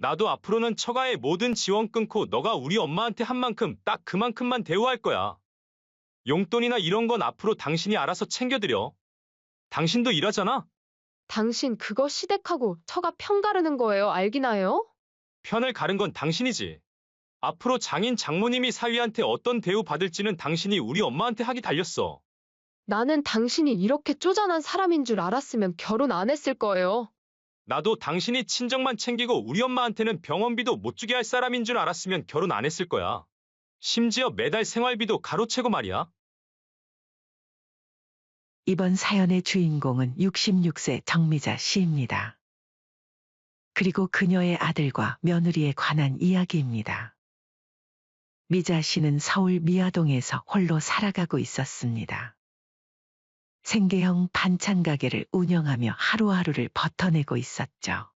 나도 앞으로는 처가의 모든 지원 끊고 너가 우리 엄마한테 한 만큼 딱 그만큼만 대우할 거야. 용돈이나 이런 건 앞으로 당신이 알아서 챙겨드려. 당신도 일하잖아? 당신 그거 시댁하고 처가 편 가르는 거예요. 알기나요? 편을 가른 건 당신이지. 앞으로 장인 장모님이 사위한테 어떤 대우 받을지는 당신이 우리 엄마한테 하기 달렸어. 나는 당신이 이렇게 쪼잔한 사람인 줄 알았으면 결혼 안 했을 거예요. 나도 당신이 친정만 챙기고 우리 엄마한테는 병원비도 못 주게 할 사람인 줄 알았으면 결혼 안 했을 거야. 심지어 매달 생활비도 가로채고 말이야. 이번 사연의 주인공은 66세 정미자 씨입니다. 그리고 그녀의 아들과 며느리에 관한 이야기입니다. 미자 씨는 서울 미아동에서 홀로 살아가고 있었습니다. 생계형 반찬 가게를 운영하며 하루하루를 버텨내고 있었죠.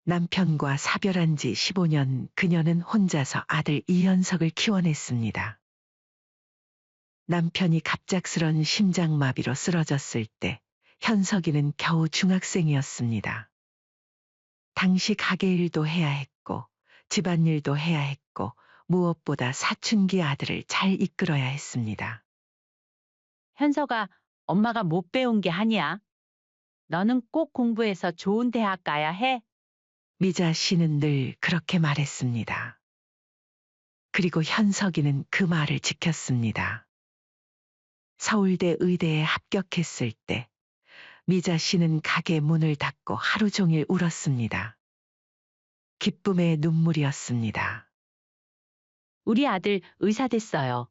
남편과 사별한 지 15년 그녀는 혼자서 아들 이현석을 키워냈습니다. 남편이 갑작스런 심장마비로 쓰러졌을 때 현석이는 겨우 중학생이었습니다. 당시 가게 일도 해야 했고 집안일도 해야 했고 무엇보다 사춘기 아들을 잘 이끌어야 했습니다. 현석아, 엄마가 못 배운 게 아니야. 너는 꼭 공부해서 좋은 대학 가야 해. 미자 씨는 늘 그렇게 말했습니다. 그리고 현석이는 그 말을 지켰습니다. 서울대 의대에 합격했을 때 미자 씨는 가게 문을 닫고 하루 종일 울었습니다. 기쁨의 눈물이었습니다. 우리 아들 의사 됐어요.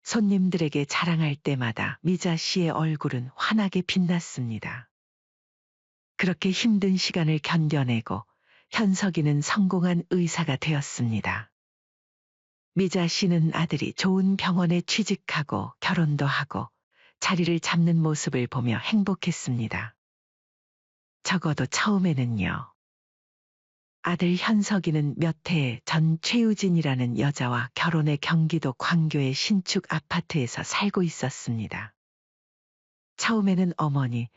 손님들에게 자랑할 때마다 미자 씨의 얼굴은 환하게 빛났습니다. 그렇게 힘든 시간을 견뎌내고 현석이는 성공한 의사가 되었습니다. 미자 씨는 아들이 좋은 병원에 취직하고 결혼도 하고 자리를 잡는 모습을 보며 행복했습니다. 적어도 처음에는요. 아들 현석이는 몇 해 전 최유진이라는 여자와 결혼해 경기도 광교의 신축 아파트에서 살고 있었습니다. 처음에는 어머니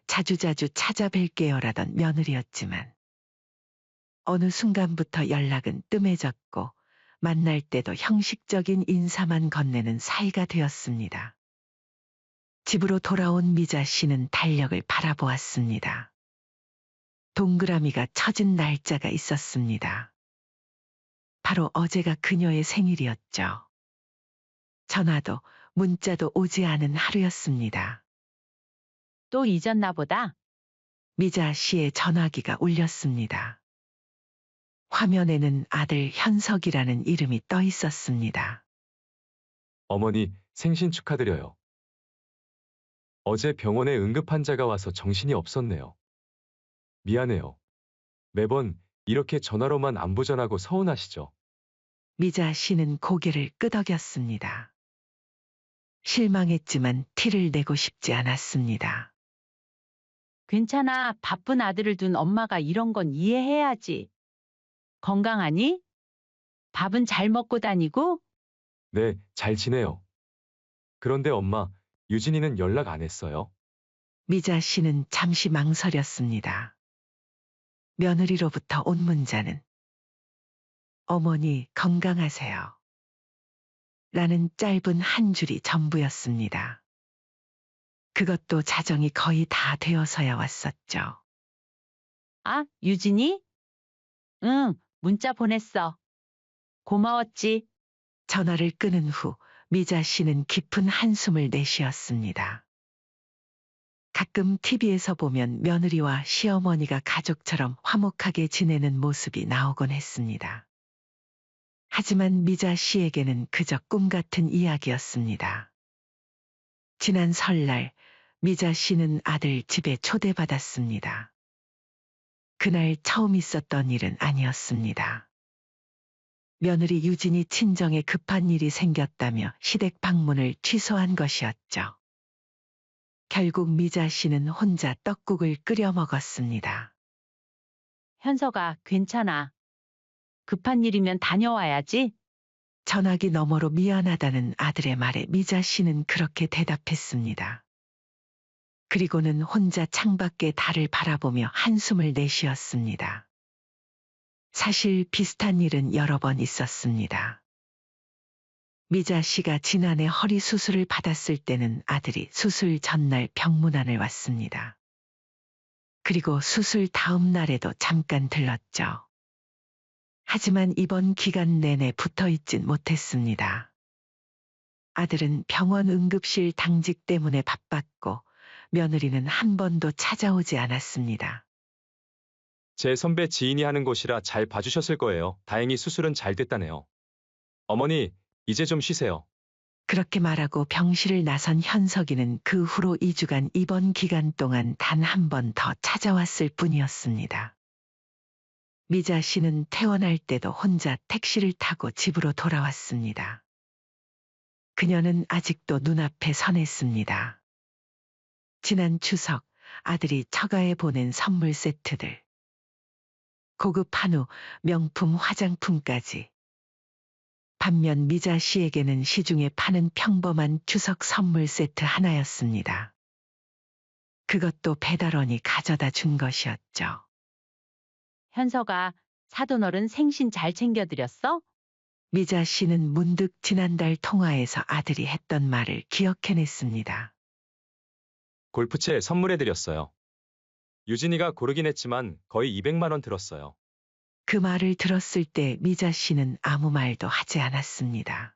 자주자주 찾아뵐게요라던 며느리였지만 어느 순간부터 연락은 뜸해졌고 만날 때도 형식적인 인사만 건네는 사이가 되었습니다. 집으로 돌아온 미자 씨는 달력을 바라보았습니다. 동그라미가 쳐진 날짜가 있었습니다. 바로 어제가 그녀의 생일이었죠. 전화도 문자도 오지 않은 하루였습니다. 또 잊었나 보다. 미자 씨의 전화기가 울렸습니다. 화면에는 아들 현석이라는 이름이 떠 있었습니다. 어머니, 생신 축하드려요. 어제 병원에 응급 환자가 와서 정신이 없었네요. 미안해요. 매번 이렇게 전화로만 안부 전하고 서운하시죠? 미자 씨는 고개를 끄덕였습니다. 실망했지만 티를 내고 싶지 않았습니다. 괜찮아. 바쁜 아들을 둔 엄마가 이런 건 이해해야지. 건강하니? 밥은 잘 먹고 다니고? 네, 잘 지내요. 그런데 엄마, 유진이는 연락 안 했어요? 미자 씨는 잠시 망설였습니다. 며느리로부터 온 문자는 어머니 건강하세요. 라는 짧은 한 줄이 전부였습니다. 그것도 자정이 거의 다 되어서야 왔었죠. 아, 유진이? 응, 문자 보냈어. 고마웠지. 전화를 끊은 후 미자 씨는 깊은 한숨을 내쉬었습니다. 가끔 TV에서 보면 며느리와 시어머니가 가족처럼 화목하게 지내는 모습이 나오곤 했습니다. 하지만 미자 씨에게는 그저 꿈 같은 이야기였습니다. 지난 설날 미자 씨는 아들 집에 초대받았습니다. 그날 처음 있었던 일은 아니었습니다. 며느리 유진이 친정에 급한 일이 생겼다며 시댁 방문을 취소한 것이었죠. 결국 미자 씨는 혼자 떡국을 끓여 먹었습니다. 현석아, 괜찮아. 급한 일이면 다녀와야지. 전화기 너머로 미안하다는 아들의 말에 미자 씨는 그렇게 대답했습니다. 그리고는 혼자 창밖의 달을 바라보며 한숨을 내쉬었습니다. 사실 비슷한 일은 여러 번 있었습니다. 미자 씨가 지난해 허리 수술을 받았을 때는 아들이 수술 전날 병문안을 왔습니다. 그리고 수술 다음 날에도 잠깐 들렀죠. 하지만 이번 기간 내내 붙어 있진 못했습니다. 아들은 병원 응급실 당직 때문에 바빴고 며느리는 한 번도 찾아오지 않았습니다. 제 선배 지인이 하는 곳이라 잘 봐주셨을 거예요. 다행히 수술은 잘 됐다네요. 어머니, 이제 좀 쉬세요. 그렇게 말하고 병실을 나선 현석이는 그 후로 2주간 입원 기간 동안 단 한 번 더 찾아왔을 뿐이었습니다. 미자 씨는 퇴원할 때도 혼자 택시를 타고 집으로 돌아왔습니다. 그녀는 아직도 눈앞에 선했습니다. 지난 추석 아들이 처가에 보낸 선물 세트들. 고급 한우, 명품 화장품까지. 반면 미자 씨에게는 시중에 파는 평범한 추석 선물 세트 하나였습니다. 그것도 배달원이 가져다 준 것이었죠. 현서가 사돈어른 생신 잘 챙겨드렸어? 미자 씨는 문득 지난달 통화에서 아들이 했던 말을 기억해냈습니다. 골프채 선물해드렸어요. 유진이가 고르긴 했지만 거의 200만 원 들었어요. 그 말을 들었을 때 미자 씨는 아무 말도 하지 않았습니다.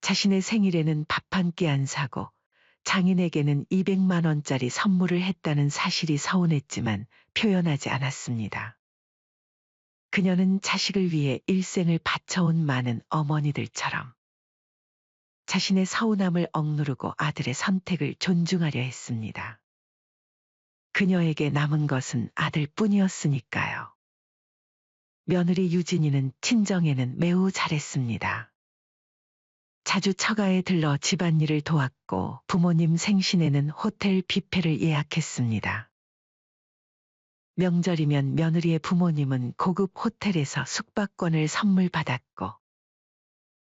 자신의 생일에는 밥 한 끼 안 사고 장인에게는 200만 원짜리 선물을 했다는 사실이 서운했지만 표현하지 않았습니다. 그녀는 자식을 위해 일생을 바쳐온 많은 어머니들처럼 자신의 서운함을 억누르고 아들의 선택을 존중하려 했습니다. 그녀에게 남은 것은 아들뿐이었으니까요. 며느리 유진이는 친정에는 매우 잘했습니다. 자주 처가에 들러 집안일을 도왔고 부모님 생신에는 호텔 뷔페를 예약했습니다. 명절이면 며느리의 부모님은 고급 호텔에서 숙박권을 선물 받았고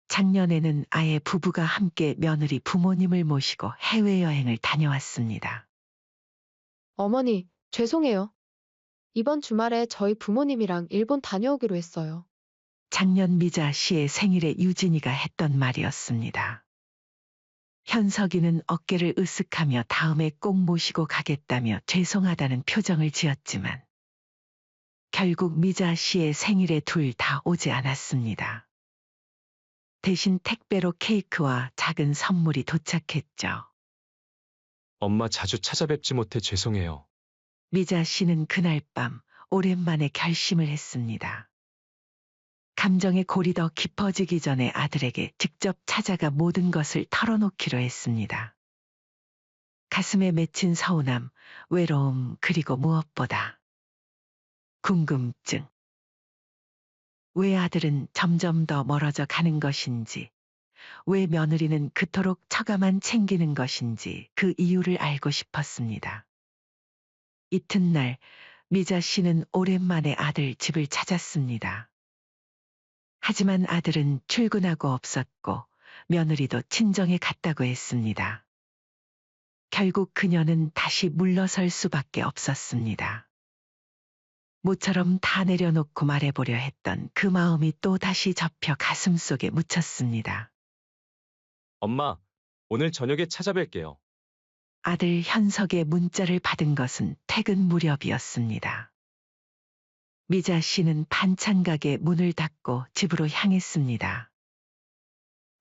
작년에는 아예 부부가 함께 며느리 부모님을 모시고 해외여행을 다녀왔습니다. 어머니, 죄송해요. 이번 주말에 저희 부모님이랑 일본 다녀오기로 했어요. 작년 미자 씨의 생일에 유진이가 했던 말이었습니다. 현석이는 어깨를 으쓱하며 다음에 꼭 모시고 가겠다며 죄송하다는 표정을 지었지만 결국 미자 씨의 생일에 둘 다 오지 않았습니다. 대신 택배로 케이크와 작은 선물이 도착했죠. 엄마 자주 찾아뵙지 못해 죄송해요. 미자 씨는 그날 밤 오랜만에 결심을 했습니다. 감정의 골이 더 깊어지기 전에 아들에게 직접 찾아가 모든 것을 털어놓기로 했습니다. 가슴에 맺힌 서운함, 외로움, 그리고 무엇보다 궁금증. 왜 아들은 점점 더 멀어져 가는 것인지, 왜 며느리는 그토록 처가만 챙기는 것인지 그 이유를 알고 싶었습니다. 이튿날 미자 씨는 오랜만에 아들 집을 찾았습니다. 하지만 아들은 출근하고 없었고 며느리도 친정에 갔다고 했습니다. 결국 그녀는 다시 물러설 수밖에 없었습니다. 모처럼 다 내려놓고 말해보려 했던 그 마음이 또 다시 접혀 가슴속에 묻혔습니다. 엄마, 오늘 저녁에 찾아뵐게요. 아들 현석의 문자를 받은 것은 퇴근 무렵이었습니다. 미자 씨는 반찬 가게 문을 닫고 집으로 향했습니다.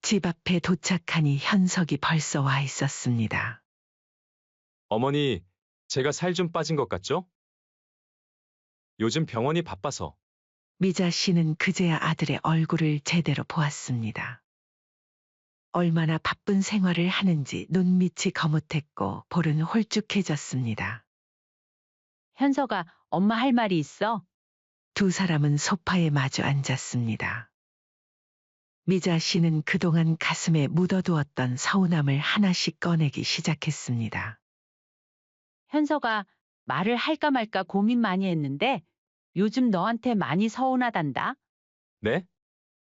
집 앞에 도착하니 현석이 벌써 와 있었습니다. 어머니, 제가 살 좀 빠진 것 같죠? 요즘 병원이 바빠서. 미자 씨는 그제야 아들의 얼굴을 제대로 보았습니다. 얼마나 바쁜 생활을 하는지 눈밑이 거뭇했고 볼은 홀쭉해졌습니다. 현서가 엄마 할 말이 있어? 두 사람은 소파에 마주 앉았습니다. 미자 씨는 그동안 가슴에 묻어두었던 서운함을 하나씩 꺼내기 시작했습니다. 현서가 말을 할까 말까 고민 많이 했는데 요즘 너한테 많이 서운하단다. 네?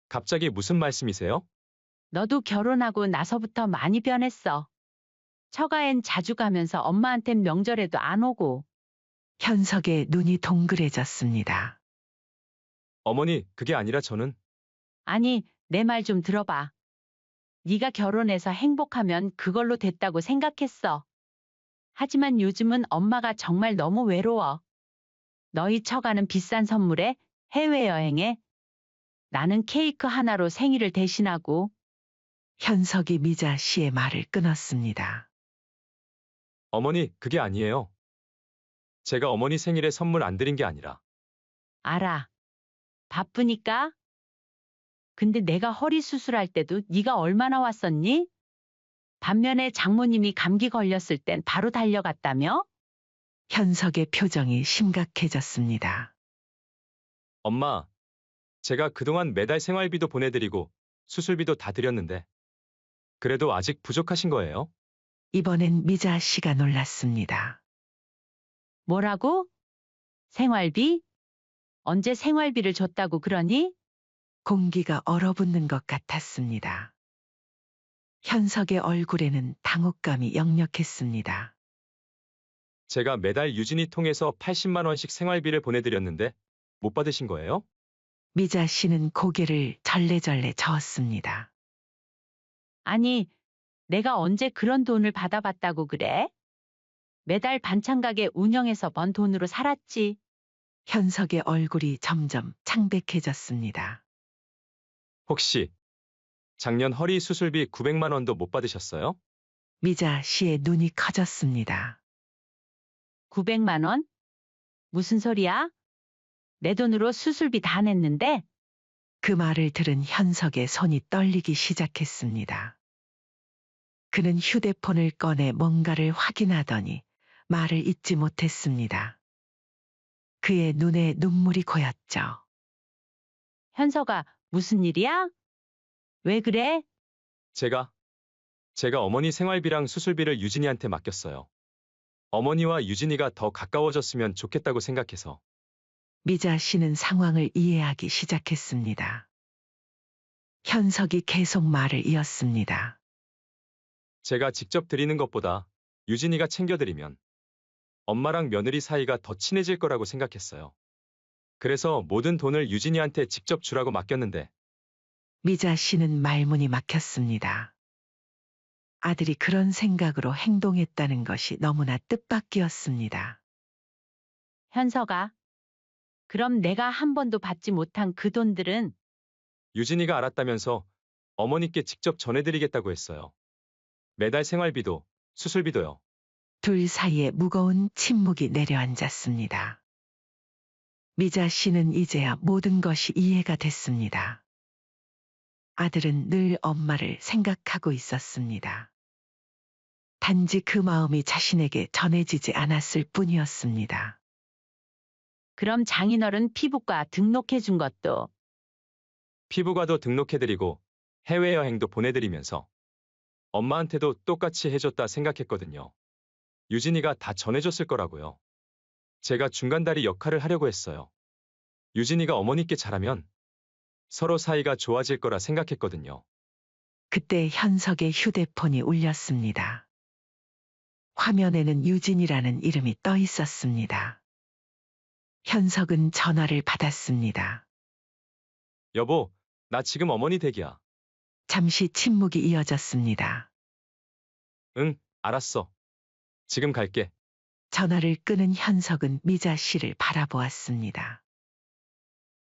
갑자기 무슨 말씀이세요? 너도 결혼하고 나서부터 많이 변했어. 처가엔 자주 가면서 엄마한텐 명절에도 안 오고. 현석의 눈이 동그래졌습니다. 어머니, 그게 아니라 저는 아니, 내 말 좀 들어봐. 네가 결혼해서 행복하면 그걸로 됐다고 생각했어. 하지만 요즘은 엄마가 정말 너무 외로워. 너희 처가는 비싼 선물에 해외여행에 나는 케이크 하나로 생일을 대신하고 현석이 미자 씨의 말을 끊었습니다. 어머니, 그게 아니에요. 제가 어머니 생일에 선물 안 드린 게 아니라 알아. 바쁘니까? 근데 내가 허리 수술할 때도 네가 얼마나 왔었니? 반면에 장모님이 감기 걸렸을 땐 바로 달려갔다며? 현석의 표정이 심각해졌습니다. 엄마, 제가 그동안 매달 생활비도 보내드리고 수술비도 다 드렸는데 그래도 아직 부족하신 거예요? 이번엔 미자 씨가 놀랐습니다. 뭐라고? 생활비? 언제 생활비를 줬다고 그러니? 공기가 얼어붙는 것 같았습니다. 현석의 얼굴에는 당혹감이 역력했습니다. 제가 매달 유진이 통해서 80만 원씩 생활비를 보내드렸는데 못 받으신 거예요? 미자 씨는 고개를 절레절레 저었습니다. 아니, 내가 언제 그런 돈을 받아봤다고 그래? 매달 반찬 가게 운영해서 번 돈으로 살았지. 현석의 얼굴이 점점 창백해졌습니다. 혹시 작년 허리 수술비 900만 원도 못 받으셨어요? 미자 씨의 눈이 커졌습니다. 900만 원? 무슨 소리야? 내 돈으로 수술비 다 냈는데? 그 말을 들은 현석의 손이 떨리기 시작했습니다. 그는 휴대폰을 꺼내 뭔가를 확인하더니 말을 잇지 못했습니다. 그의 눈에 눈물이 고였죠. 현서가 무슨 일이야? 왜 그래? 제가 어머니 생활비랑 수술비를 유진이한테 맡겼어요. 어머니와 유진이가 더 가까워졌으면 좋겠다고 생각해서. 미자 씨는 상황을 이해하기 시작했습니다. 현석이 계속 말을 이었습니다. 제가 직접 드리는 것보다 유진이가 챙겨드리면 엄마랑 며느리 사이가 더 친해질 거라고 생각했어요. 그래서 모든 돈을 유진이한테 직접 주라고 맡겼는데 미자 씨는 말문이 막혔습니다. 아들이 그런 생각으로 행동했다는 것이 너무나 뜻밖이었습니다. 현서가. 그럼 내가 한 번도 받지 못한 그 돈들은 유진이가 알았다면서 어머니께 직접 전해드리겠다고 했어요. 매달 생활비도 수술비도요. 둘 사이에 무거운 침묵이 내려앉았습니다. 미자 씨는 이제야 모든 것이 이해가 됐습니다. 아들은 늘 엄마를 생각하고 있었습니다. 단지 그 마음이 자신에게 전해지지 않았을 뿐이었습니다. 그럼 장인어른 피부과 등록해 준 것도 피부과도 등록해드리고 해외여행도 보내드리면서 엄마한테도 똑같이 해줬다 생각했거든요. 유진이가 다 전해줬을 거라고요. 제가 중간다리 역할을 하려고 했어요. 유진이가 어머니께 잘하면 서로 사이가 좋아질 거라 생각했거든요. 그때 현석의 휴대폰이 울렸습니다. 화면에는 유진이라는 이름이 떠 있었습니다. 현석은 전화를 받았습니다. 여보, 나 지금 어머니 댁이야. 잠시 침묵이 이어졌습니다. 응, 알았어. 지금 갈게. 전화를 끊은 현석은 미자 씨를 바라보았습니다.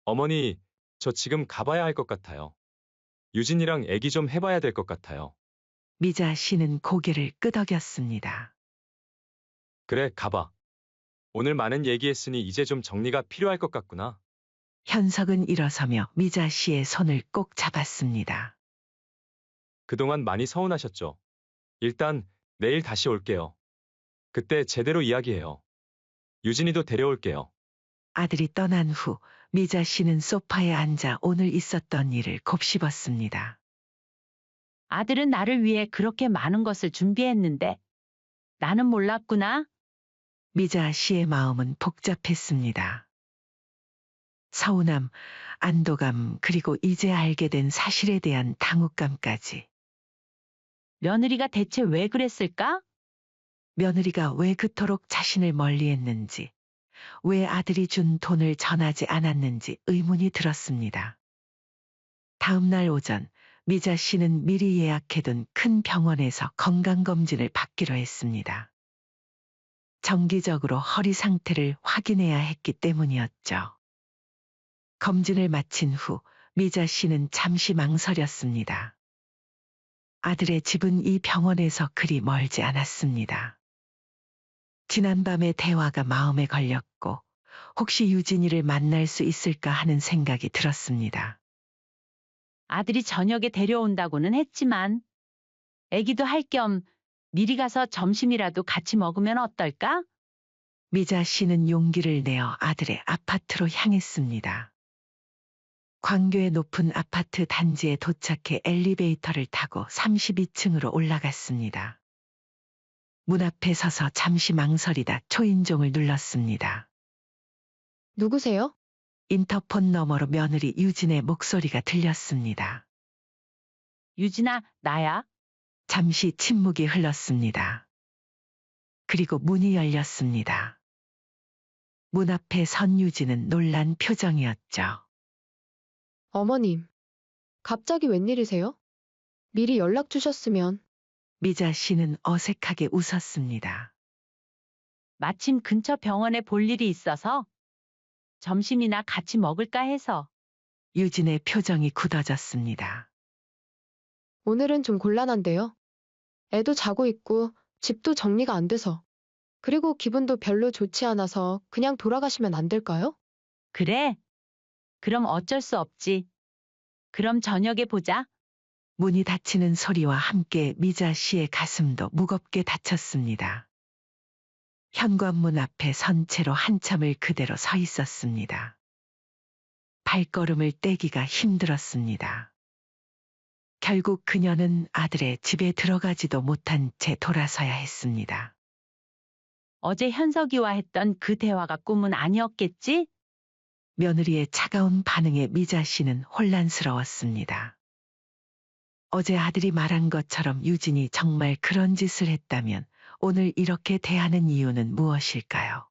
어머니, 저 지금 가봐야 할 것 같아요. 유진이랑 얘기 좀 해봐야 될 것 같아요. 미자 씨는 고개를 끄덕였습니다. 그래, 가봐. 오늘 많은 얘기했으니 이제 좀 정리가 필요할 것 같구나. 현석은 일어서며 미자 씨의 손을 꼭 잡았습니다. 그동안 많이 서운하셨죠? 일단 내일 다시 올게요. 그때 제대로 이야기해요. 유진이도 데려올게요. 아들이 떠난 후 미자 씨는 소파에 앉아 오늘 있었던 일을 곱씹었습니다. 아들은 나를 위해 그렇게 많은 것을 준비했는데 나는 몰랐구나. 미자 씨의 마음은 복잡했습니다. 서운함, 안도감, 그리고 이제 알게 된 사실에 대한 당혹감까지. 며느리가 대체 왜 그랬을까? 며느리가 왜 그토록 자신을 멀리했는지, 왜 아들이 준 돈을 전하지 않았는지 의문이 들었습니다. 다음 날 오전, 미자 씨는 미리 예약해둔 큰 병원에서 건강검진을 받기로 했습니다. 정기적으로 허리 상태를 확인해야 했기 때문이었죠. 검진을 마친 후 미자 씨는 잠시 망설였습니다. 아들의 집은 이 병원에서 그리 멀지 않았습니다. 지난밤의 대화가 마음에 걸렸고 혹시 유진이를 만날 수 있을까 하는 생각이 들었습니다. 아들이 저녁에 데려온다고는 했지만 애기도 할 겸 미리 가서 점심이라도 같이 먹으면 어떨까? 미자 씨는 용기를 내어 아들의 아파트로 향했습니다. 광교의 높은 아파트 단지에 도착해 엘리베이터를 타고 32층으로 올라갔습니다. 문 앞에 서서 잠시 망설이다 초인종을 눌렀습니다. 누구세요? 인터폰 너머로 며느리 유진의 목소리가 들렸습니다. 유진아, 나야. 잠시 침묵이 흘렀습니다. 그리고 문이 열렸습니다. 문 앞에 선 유진은 놀란 표정이었죠. 어머님, 갑자기 웬일이세요? 미리 연락 주셨으면. 미자 씨는 어색하게 웃었습니다. 마침 근처 병원에 볼 일이 있어서 점심이나 같이 먹을까 해서. 유진의 표정이 굳어졌습니다. 오늘은 좀 곤란한데요. 애도 자고 있고 집도 정리가 안 돼서. 그리고 기분도 별로 좋지 않아서 그냥 돌아가시면 안 될까요? 그래? 그럼 어쩔 수 없지. 그럼 저녁에 보자. 문이 닫히는 소리와 함께 미자 씨의 가슴도 무겁게 닫혔습니다. 현관문 앞에 선 채로 한참을 그대로 서 있었습니다. 발걸음을 떼기가 힘들었습니다. 결국 그녀는 아들의 집에 들어가지도 못한 채 돌아서야 했습니다. 어제 현석이와 했던 그 대화가 꿈은 아니었겠지? 며느리의 차가운 반응에 미자 씨는 혼란스러웠습니다. 어제 아들이 말한 것처럼 유진이 정말 그런 짓을 했다면 오늘 이렇게 대하는 이유는 무엇일까요?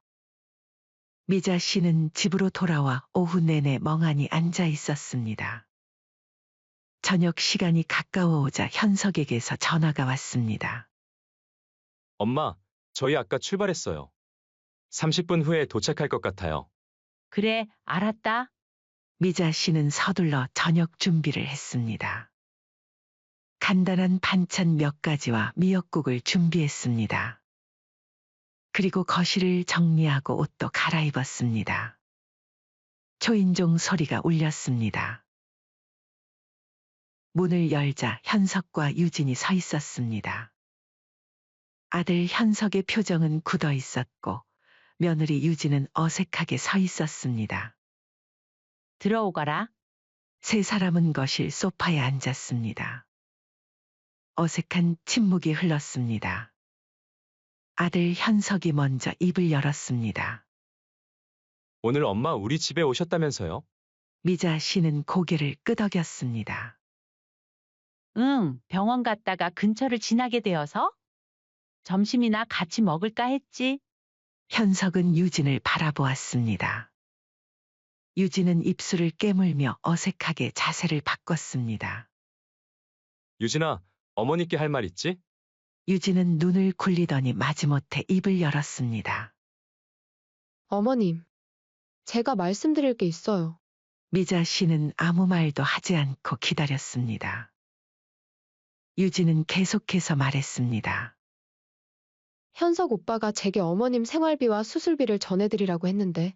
미자 씨는 집으로 돌아와 오후 내내 멍하니 앉아 있었습니다. 저녁 시간이 가까워오자 현석에게서 전화가 왔습니다. 엄마, 저희 아까 출발했어요. 30분 후에 도착할 것 같아요. 그래, 알았다. 미자 씨는 서둘러 저녁 준비를 했습니다. 간단한 반찬 몇 가지와 미역국을 준비했습니다. 그리고 거실을 정리하고 옷도 갈아입었습니다. 초인종 소리가 울렸습니다. 문을 열자 현석과 유진이 서 있었습니다. 아들 현석의 표정은 굳어 있었고 며느리 유진은 어색하게 서 있었습니다. 들어오거라. 세 사람은 거실 소파에 앉았습니다. 어색한 침묵이 흘렀습니다. 아들 현석이 먼저 입을 열었습니다. 오늘 엄마 우리 집에 오셨다면서요? 미자 씨는 고개를 끄덕였습니다. 응, 병원 갔다가 근처를 지나게 되어서 점심이나 같이 먹을까 했지. 현석은 유진을 바라보았습니다. 유진은 입술을 깨물며 어색하게 자세를 바꿨습니다. 유진아, 어머니께 할 말 있지? 유진은 눈을 굴리더니 마지못해 입을 열었습니다. 어머님, 제가 말씀드릴 게 있어요. 미자 씨는 아무 말도 하지 않고 기다렸습니다. 유진은 계속해서 말했습니다. 현석 오빠가 제게 어머님 생활비와 수술비를 전해드리라고 했는데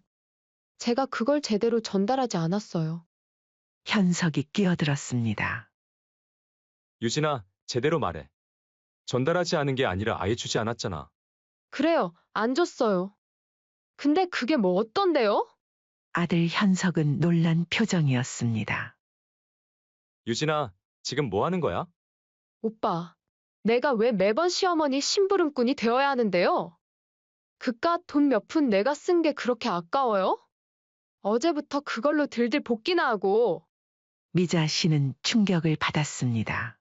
제가 그걸 제대로 전달하지 않았어요. 현석이 끼어들었습니다. 유진아, 제대로 말해. 전달하지 않은 게 아니라 아예 주지 않았잖아. 그래요, 안 줬어요. 근데 그게 뭐 어떤데요? 아들 현석은 놀란 표정이었습니다. 유진아, 지금 뭐 하는 거야? 오빠, 내가 왜 매번 시어머니 심부름꾼이 되어야 하는데요? 그깟 돈 몇 푼 내가 쓴 게 그렇게 아까워요? 어제부터 그걸로 들들 볶기나 하고. 미자 씨는 충격을 받았습니다.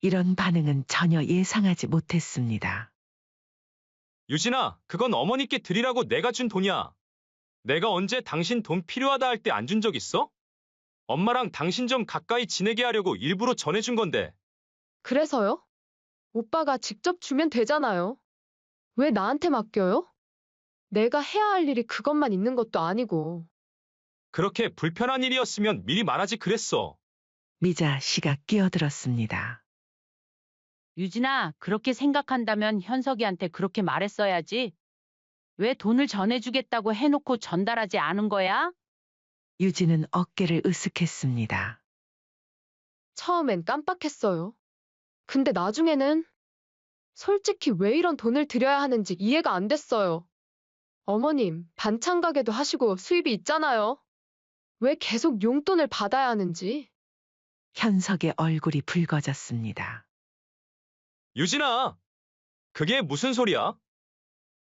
이런 반응은 전혀 예상하지 못했습니다. 유진아, 그건 어머니께 드리라고 내가 준 돈이야. 내가 언제 당신 돈 필요하다 할 때 안 준 적 있어? 엄마랑 당신 좀 가까이 지내게 하려고 일부러 전해준 건데. 그래서요? 오빠가 직접 주면 되잖아요. 왜 나한테 맡겨요? 내가 해야 할 일이 그것만 있는 것도 아니고. 그렇게 불편한 일이었으면 미리 말하지 그랬어. 미자 씨가 끼어들었습니다. 유진아, 그렇게 생각한다면 현석이한테 그렇게 말했어야지. 왜 돈을 전해주겠다고 해놓고 전달하지 않은 거야? 유진은 어깨를 으쓱했습니다. 처음엔 깜빡했어요. 근데 나중에는 솔직히 왜 이런 돈을 들여야 하는지 이해가 안 됐어요. 어머님, 반찬 가게도 하시고 수입이 있잖아요. 왜 계속 용돈을 받아야 하는지. 현석의 얼굴이 붉어졌습니다. 유진아, 그게 무슨 소리야?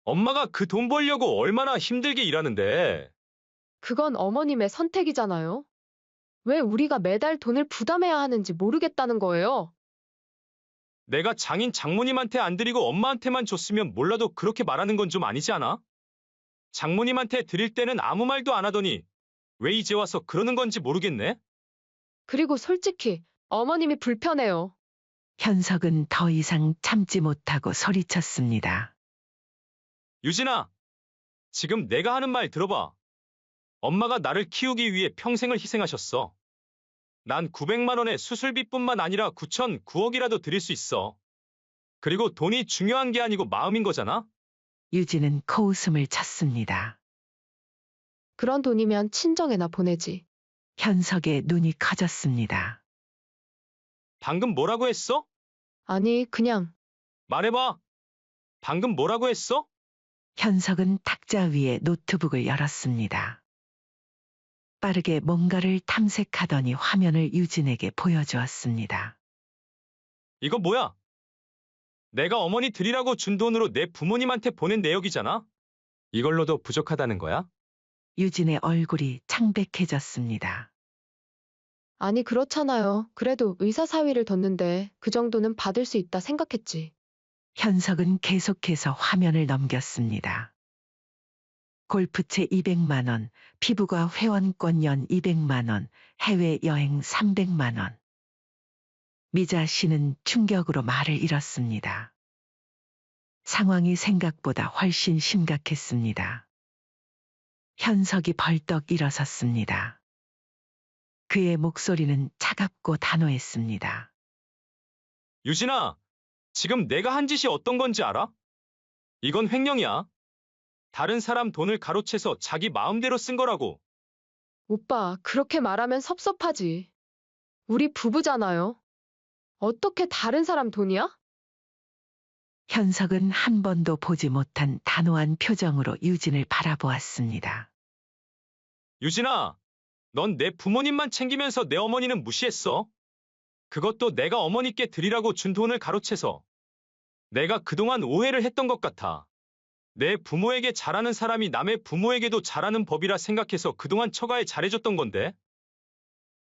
엄마가 그 돈 벌려고 얼마나 힘들게 일하는데. 그건 어머님의 선택이잖아요. 왜 우리가 매달 돈을 부담해야 하는지 모르겠다는 거예요. 내가 장인 장모님한테 안 드리고 엄마한테만 줬으면 몰라도 그렇게 말하는 건 좀 아니지 않아? 장모님한테 드릴 때는 아무 말도 안 하더니 왜 이제 와서 그러는 건지 모르겠네? 그리고 솔직히 어머님이 불편해요. 현석은 더 이상 참지 못하고 소리쳤습니다. 유진아, 지금 내가 하는 말 들어봐. 엄마가 나를 키우기 위해 평생을 희생하셨어. 난 900만 원의 수술비뿐만 아니라 9천, 9억이라도 드릴 수 있어. 그리고 돈이 중요한 게 아니고 마음인 거잖아? 유진은 코웃음을 쳤습니다. 그런 돈이면 친정에나 보내지. 현석의 눈이 커졌습니다. 방금 뭐라고 했어? 아니, 그냥 말해봐. 방금 뭐라고 했어? 현석은 탁자 위에 노트북을 열었습니다. 빠르게 뭔가를 탐색하더니 화면을 유진에게 보여주었습니다. 이거 뭐야? 내가 어머니 드리라고 준 돈으로 내 부모님한테 보낸 내역이잖아? 이걸로도 부족하다는 거야? 유진의 얼굴이 창백해졌습니다. 아니, 그렇잖아요. 그래도 의사 사위를 뒀는데 그 정도는 받을 수 있다 생각했지. 현석은 계속해서 화면을 넘겼습니다. 골프채 200만 원, 피부과 회원권 연 200만 원, 해외여행 300만 원. 미자 씨는 충격으로 말을 잃었습니다. 상황이 생각보다 훨씬 심각했습니다. 현석이 벌떡 일어섰습니다. 그의 목소리는 차갑고 단호했습니다. 유진아, 지금 내가 한 짓이 어떤 건지 알아? 이건 횡령이야. 다른 사람 돈을 가로채서 자기 마음대로 쓴 거라고. 오빠, 그렇게 말하면 섭섭하지. 우리 부부잖아요. 어떻게 다른 사람 돈이야? 현석은 한 번도 보지 못한 단호한 표정으로 유진을 바라보았습니다. 유진아, 넌 내 부모님만 챙기면서 내 어머니는 무시했어. 그것도 내가 어머니께 드리라고 준 돈을 가로채서. 내가 그동안 오해를 했던 것 같아. 내 부모에게 잘하는 사람이 남의 부모에게도 잘하는 법이라 생각해서 그동안 처가에 잘해줬던 건데.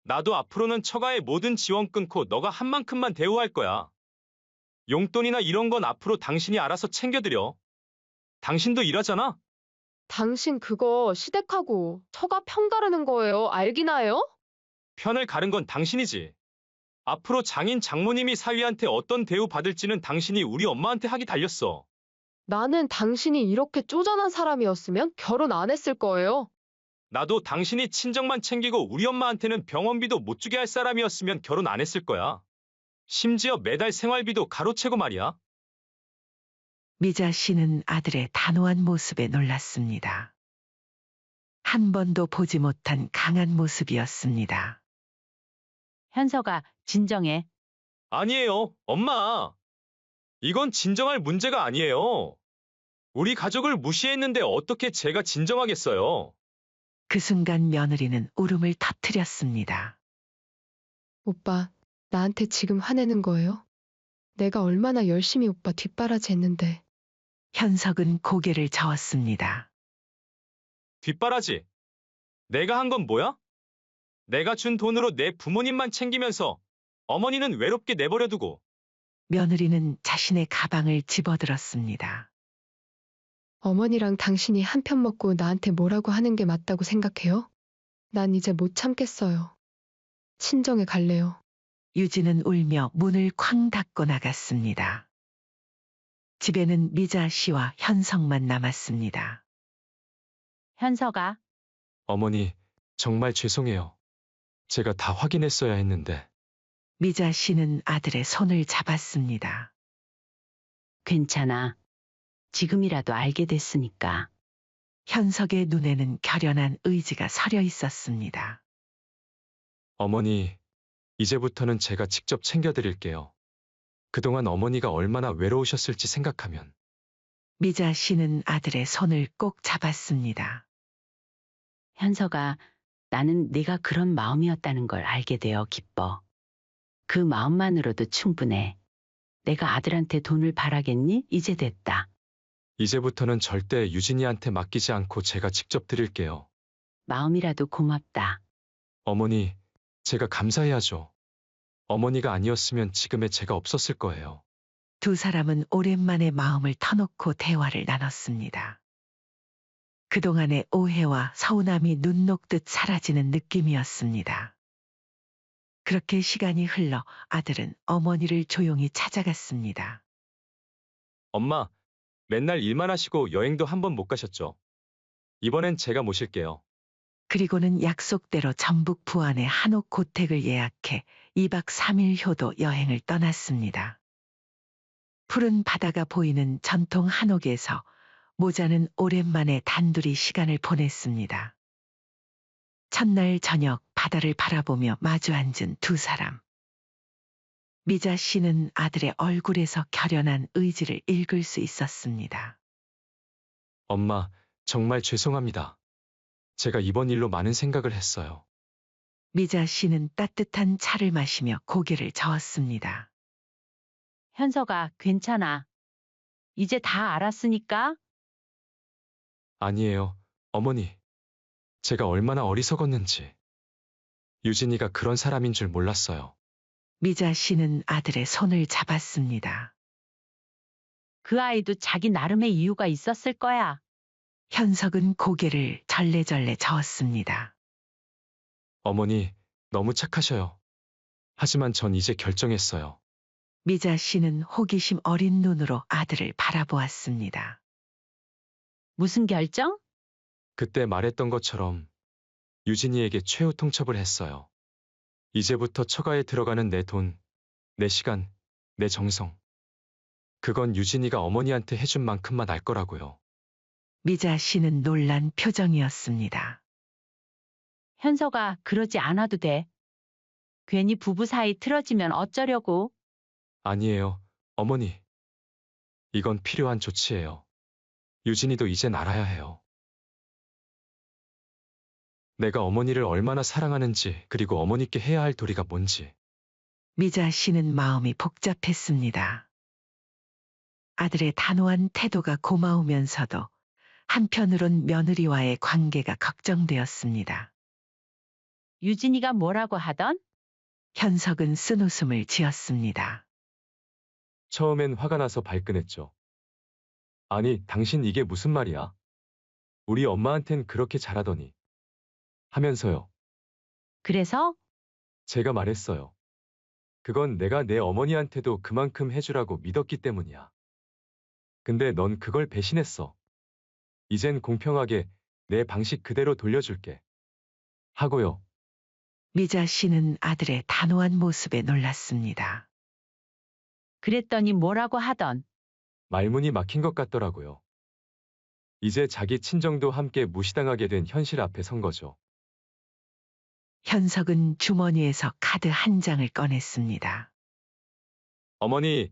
나도 앞으로는 처가의 모든 지원 끊고 너가 한 만큼만 대우할 거야. 용돈이나 이런 건 앞으로 당신이 알아서 챙겨드려. 당신도 일하잖아? 당신 그거 시댁하고 처가 편 가르는 거예요. 알기나 해요? 편을 가른 건 당신이지. 앞으로 장인 장모님이 사위한테 어떤 대우 받을지는 당신이 우리 엄마한테 하기 달렸어. 나는 당신이 이렇게 쪼잔한 사람이었으면 결혼 안 했을 거예요. 나도 당신이 친정만 챙기고 우리 엄마한테는 병원비도 못 주게 할 사람이었으면 결혼 안 했을 거야. 심지어 매달 생활비도 가로채고 말이야. 미자 씨는 아들의 단호한 모습에 놀랐습니다. 한 번도 보지 못한 강한 모습이었습니다. 현석아, 진정해. 아니에요, 엄마. 이건 진정할 문제가 아니에요. 우리 가족을 무시했는데 어떻게 제가 진정하겠어요? 그 순간 며느리는 울음을 터뜨렸습니다. 오빠, 나한테 지금 화내는 거예요? 내가 얼마나 열심히 오빠 뒷바라지 했는데. 현석은 고개를 저었습니다. 뒷바라지. 내가 한 건 뭐야? 내가 준 돈으로 내 부모님만 챙기면서 어머니는 외롭게 내버려두고. 며느리는 자신의 가방을 집어들었습니다. 어머니랑 당신이 한 편 먹고 나한테 뭐라고 하는 게 맞다고 생각해요? 난 이제 못 참겠어요. 친정에 갈래요. 유진은 울며 문을 쾅 닫고 나갔습니다. 집에는 미자 씨와 현석만 남았습니다. 현석아, 어머니, 정말 죄송해요. 제가 다 확인했어야 했는데. 미자 씨는 아들의 손을 잡았습니다. 괜찮아. 지금이라도 알게 됐으니까. 현석의 눈에는 결연한 의지가 서려 있었습니다. 어머니, 이제부터는 제가 직접 챙겨드릴게요. 그동안 어머니가 얼마나 외로우셨을지 생각하면. 미자 씨는 아들의 손을 꼭 잡았습니다. 현석아, 나는 네가 그런 마음이었다는 걸 알게 되어 기뻐. 그 마음만으로도 충분해. 내가 아들한테 돈을 바라겠니? 이제 됐다. 이제부터는 절대 유진이한테 맡기지 않고 제가 직접 드릴게요. 마음이라도 고맙다. 어머니, 제가 감사해야죠. 어머니가 아니었으면 지금의 제가 없었을 거예요. 두 사람은 오랜만에 마음을 터놓고 대화를 나눴습니다. 그동안의 오해와 서운함이 눈 녹듯 사라지는 느낌이었습니다. 그렇게 시간이 흘러 아들은 어머니를 조용히 찾아갔습니다. 엄마, 맨날 일만 하시고 여행도 한 번 못 가셨죠? 이번엔 제가 모실게요. 그리고는 약속대로 전북 부안의 한옥 고택을 예약해 2박 3일 효도 여행을 떠났습니다. 푸른 바다가 보이는 전통 한옥에서 모자는 오랜만에 단둘이 시간을 보냈습니다. 첫날 저녁 바다를 바라보며 마주 앉은 두 사람. 미자 씨는 아들의 얼굴에서 결연한 의지를 읽을 수 있었습니다. 엄마, 정말 죄송합니다. 제가 이번 일로 많은 생각을 했어요. 미자 씨는 따뜻한 차를 마시며 고개를 저었습니다. 현석아, 괜찮아. 이제 다 알았으니까. 아니에요, 어머니. 제가 얼마나 어리석었는지. 유진이가 그런 사람인 줄 몰랐어요. 미자 씨는 아들의 손을 잡았습니다. 그 아이도 자기 나름의 이유가 있었을 거야. 현석은 고개를 절레절레 저었습니다. 어머니, 너무 착하셔요. 하지만 전 이제 결정했어요. 미자 씨는 호기심 어린 눈으로 아들을 바라보았습니다. 무슨 결정? 그때 말했던 것처럼 유진이에게 최후 통첩을 했어요. 이제부터 처가에 들어가는 내 돈, 내 시간, 내 정성. 그건 유진이가 어머니한테 해준 만큼만 알 거라고요. 미자 씨는 놀란 표정이었습니다. 현석아, 그러지 않아도 돼. 괜히 부부 사이 틀어지면 어쩌려고. 아니에요, 어머니. 이건 필요한 조치예요. 유진이도 이젠 알아야 해요. 내가 어머니를 얼마나 사랑하는지, 그리고 어머니께 해야 할 도리가 뭔지. 미자 씨는 마음이 복잡했습니다. 아들의 단호한 태도가 고마우면서도 한편으론 며느리와의 관계가 걱정되었습니다. 유진이가 뭐라고 하던? 현석은 쓴웃음을 지었습니다. 처음엔 화가 나서 발끈했죠. 아니, 당신 이게 무슨 말이야? 우리 엄마한텐 그렇게 잘하더니. 하면서요. 그래서? 제가 말했어요. 그건 내가 내 어머니한테도 그만큼 해주라고 믿었기 때문이야. 근데 넌 그걸 배신했어. 이젠 공평하게 내 방식 그대로 돌려줄게. 하고요. 미자 씨는 아들의 단호한 모습에 놀랐습니다. 그랬더니 뭐라고 하던? 말문이 막힌 것 같더라고요. 이제 자기 친정도 함께 무시당하게 된 현실 앞에 선 거죠. 현석은 주머니에서 카드 한 장을 꺼냈습니다. 어머니,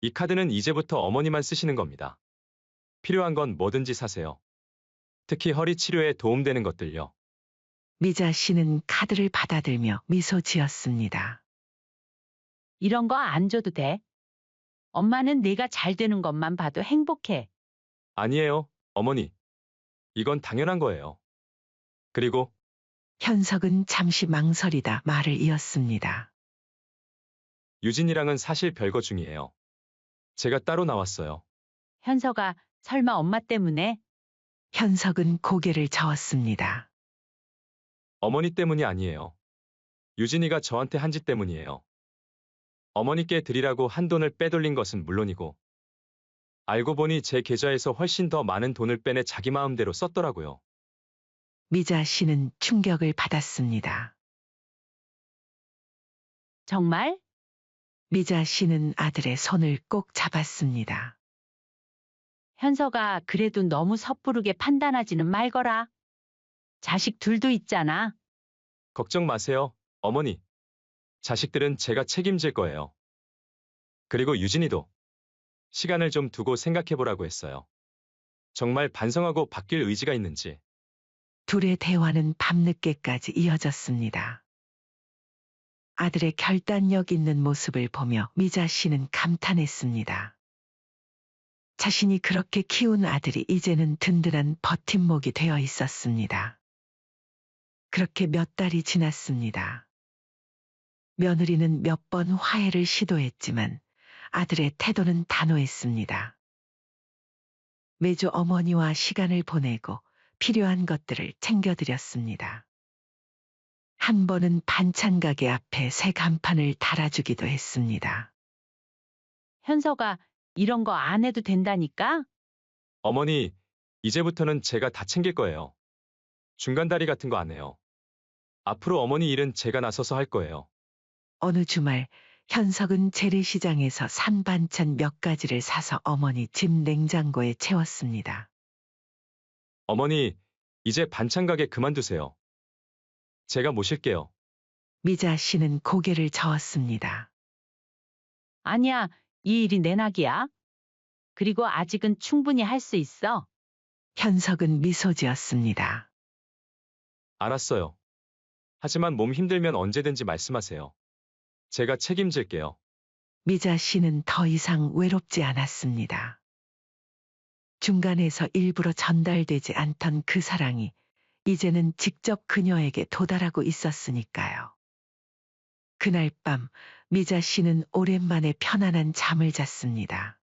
이 카드는 이제부터 어머니만 쓰시는 겁니다. 필요한 건 뭐든지 사세요. 특히 허리 치료에 도움되는 것들요. 미자 씨는 카드를 받아들며 미소 지었습니다. 이런 거 안 줘도 돼. 엄마는 내가 잘 되는 것만 봐도 행복해. 아니에요, 어머니. 이건 당연한 거예요. 그리고 현석은 잠시 망설이다 말을 이었습니다. 유진이랑은 사실 별거 중이에요. 제가 따로 나왔어요. 현석아, 설마 엄마 때문에? 현석은 고개를 저었습니다. 어머니 때문이 아니에요. 유진이가 저한테 한 짓 때문이에요. 어머니께 드리라고 한 돈을 빼돌린 것은 물론이고, 알고 보니 제 계좌에서 훨씬 더 많은 돈을 빼내 자기 마음대로 썼더라고요. 미자 씨는 충격을 받았습니다. 정말? 미자 씨는 아들의 손을 꼭 잡았습니다. 현서가 그래도 너무 섣부르게 판단하지는 말거라. 자식 둘도 있잖아. 걱정 마세요, 어머니. 자식들은 제가 책임질 거예요. 그리고 유진이도 시간을 좀 두고 생각해보라고 했어요. 정말 반성하고 바뀔 의지가 있는지. 둘의 대화는 밤늦게까지 이어졌습니다. 아들의 결단력 있는 모습을 보며 미자 씨는 감탄했습니다. 자신이 그렇게 키운 아들이 이제는 든든한 버팀목이 되어 있었습니다. 그렇게 몇 달이 지났습니다. 며느리는 몇 번 화해를 시도했지만 아들의 태도는 단호했습니다. 매주 어머니와 시간을 보내고 필요한 것들을 챙겨드렸습니다. 한 번은 반찬 가게 앞에 새 간판을 달아주기도 했습니다. 현서가 이런 거 안 해도 된다니까? 어머니, 이제부터는 제가 다 챙길 거예요. 중간다리 같은 거 안 해요. 앞으로 어머니 일은 제가 나서서 할 거예요. 어느 주말 현석은 재래시장에서 산 반찬 몇 가지를 사서 어머니 집 냉장고에 채웠습니다. 어머니, 이제 반찬 가게 그만두세요. 제가 모실게요. 미자 씨는 고개를 저었습니다. 아니야, 이 일이 내 낙이야. 그리고 아직은 충분히 할 수 있어. 현석은 미소 지었습니다. 알았어요. 하지만 몸 힘들면 언제든지 말씀하세요. 제가 책임질게요. 미자 씨는 더 이상 외롭지 않았습니다. 중간에서 일부러 전달되지 않던 그 사랑이 이제는 직접 그녀에게 도달하고 있었으니까요. 그날 밤 미자 씨는 오랜만에 편안한 잠을 잤습니다.